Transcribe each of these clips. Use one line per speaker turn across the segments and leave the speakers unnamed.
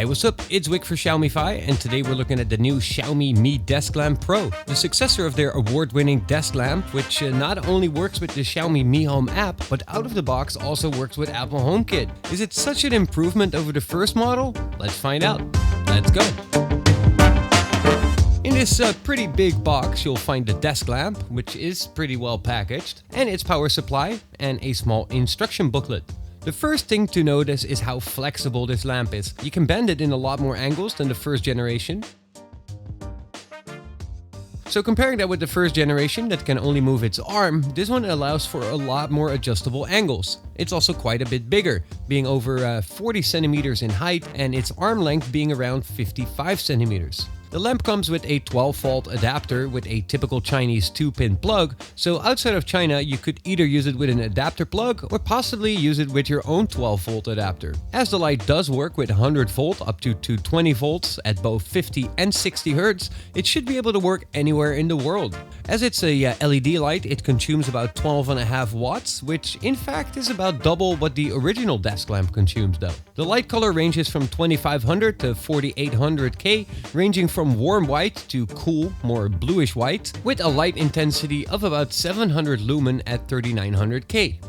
Hi, what's up? It's Wick for Xiaomify, and today we're looking at the new Xiaomi Mi Desk Lamp PRO, the successor of their award-winning desk lamp, which not only works with the Xiaomi Mi Home app, but out of the box also works with Apple Homekit. Is it such an improvement over the first model? Let's find out. Let's go. In this pretty big box, you'll find the desk lamp, which is pretty well packaged, and its power supply, and a small instruction booklet. The first thing to notice is how flexible this lamp is. You can bend it in a lot more angles than the first generation. So comparing that with the first generation that can only move its arm, this one allows for a lot more adjustable angles. It's also quite a bit bigger, being over 40 centimeters in height and its arm length being around 55 centimeters. The lamp comes with a 12-volt adapter with a typical Chinese 2-pin plug, so outside of China you could either use it with an adapter plug or possibly use it with your own 12-volt adapter. As the light does work with 100 volt up to 220 volts at both 50 and 60 Hz, it should be able to work anywhere in the world. As it's a LED light, it consumes about 12.5 watts, which in fact is about double what the original desk lamp consumes though. The light color ranges from 2500 to 4800K, ranging from warm white to cool, more bluish white, with a light intensity of about 700 lumen at 3900K.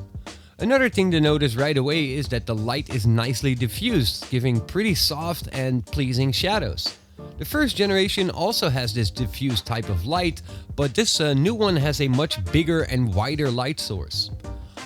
Another thing to notice right away is that the light is nicely diffused, giving pretty soft and pleasing shadows. The first generation also has this diffused type of light, but this new one has a much bigger and wider light source.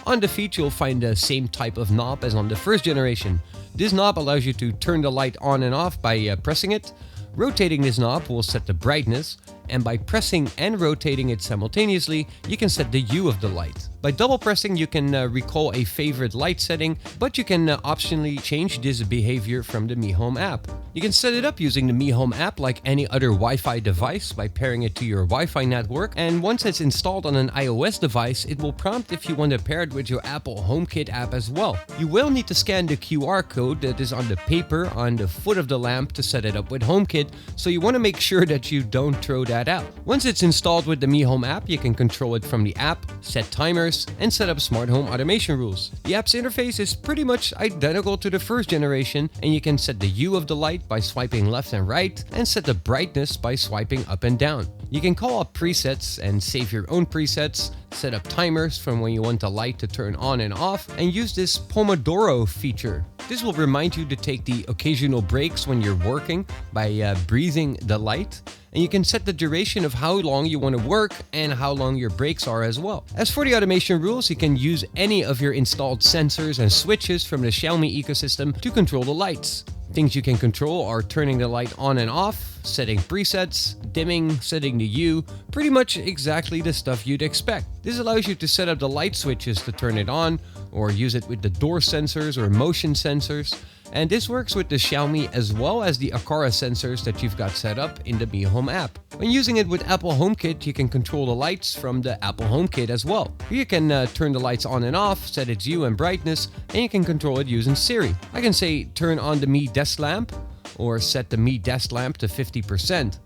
On the feet you'll find the same type of knob as on the first generation. This knob allows you to turn the light on and off by pressing it. Rotating this knob will set the brightness, and by pressing and rotating it simultaneously, you can set the hue of the light. By double pressing, you can recall a favorite light setting, but you can optionally change this behavior from the Mi Home app. You can set it up using the Mi Home app like any other Wi-Fi device by pairing it to your Wi-Fi network, and once it's installed on an iOS device, it will prompt if you want to pair it with your Apple Homekit app as well. You will need to scan the QR code that is on the paper on the foot of the lamp to set it up with HomeKit, so you want to make sure that you don't throw that out. Once it's installed with the Mi Home app, you can control it from the app, set timers, and set up smart home automation rules. The app's interface is pretty much identical to the first generation, and you can set the hue of the light by swiping left and right, and set the brightness by swiping up and down. You can call up presets and save your own presets, set up timers from when you want the light to turn on and off, and use this Pomodoro feature. This will remind you to take the occasional breaks when you're working by breathing the light. And you can set the duration of how long you want to work and how long your breaks are as well. As for the automation rules, you can use any of your installed sensors and switches from the Xiaomi ecosystem to control the lights. Things you can control are turning the light on and off, setting presets, dimming, setting the hue, pretty much exactly the stuff you'd expect. This allows you to set up the light switches to turn it on, or use it with the door sensors or motion sensors. And this works with the Xiaomi as well as the Aqara sensors that you've got set up in the Mi Home app. When using it with Apple HomeKit, you can control the lights from the Apple HomeKit as well. Here you can turn the lights on and off, set its hue and brightness, and you can control it using Siri. I can say turn on the Mi Desk Lamp or set the Mi Desk Lamp to 50%.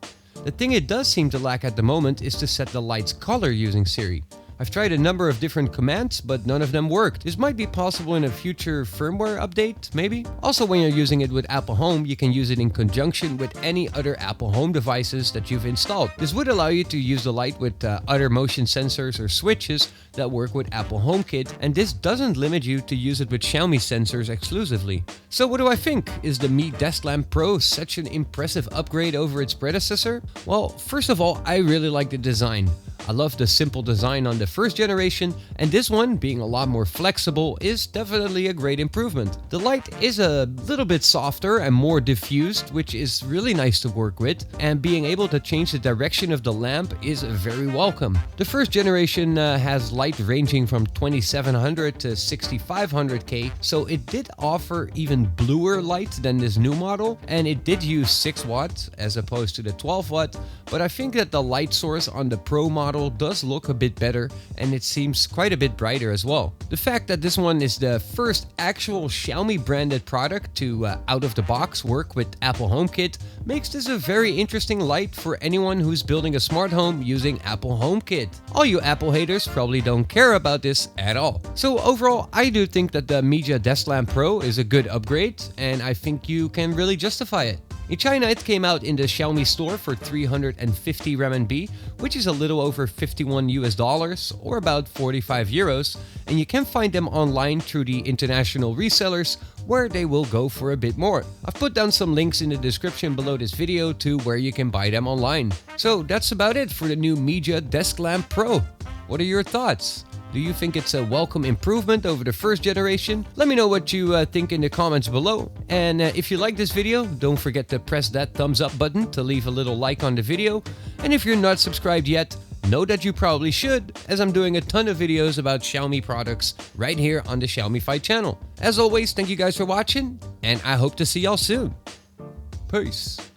The thing it does seem to lack at the moment is to set the light's color using Siri. I've tried a number of different commands, but none of them worked. This might be possible in a future firmware update, maybe? Also, when you're using it with Apple Home, you can use it in conjunction with any other Apple Home devices that you've installed. This would allow you to use the light with other motion sensors or switches that work with Apple HomeKit, and this doesn't limit you to use it with Xiaomi sensors exclusively. So what do I think? Is the Mi Desk Lamp PRO such an impressive upgrade over its predecessor? Well, first of all, I really like the design. I love the simple design on the first generation, and this one, being a lot more flexible, is definitely a great improvement. The light is a little bit softer and more diffused, which is really nice to work with, and being able to change the direction of the lamp is very welcome. The first generation has light ranging from 2700 to 6500K, so it did offer even bluer light than this new model, and it did use 6 watts as opposed to the 12 watt, but I think that the light source on the Pro model model does look a bit better, and it seems quite a bit brighter as well. The fact that this one is the first actual Xiaomi branded product to out of the box work with Apple HomeKit makes this a very interesting light for anyone who's building a smart home using Apple HomeKit. All you Apple haters probably don't care about this at all. So overall, I do think that the Xiaomi Desk Lamp PRO is a good upgrade, and I think you can really justify it. In China, it came out in the Xiaomi store for 350 RMB, which is a little over $51 or about 45 euros, and you can find them online through the international resellers where they will go for a bit more. I've put down some links in the description below this video to where you can buy them online. So that's about it for the new Xiaomi Desk Lamp PRO. What are your thoughts? Do you think it's a welcome improvement over the first generation? Let me know what you think in the comments below. And if you like this video, don't forget to press that thumbs up button to leave a little like on the video. And if you're not subscribed yet, know that you probably should, as I'm doing a ton of videos about Xiaomi products right here on the Xiaomify channel. As always, thank you guys for watching, and I hope to see y'all soon. Peace.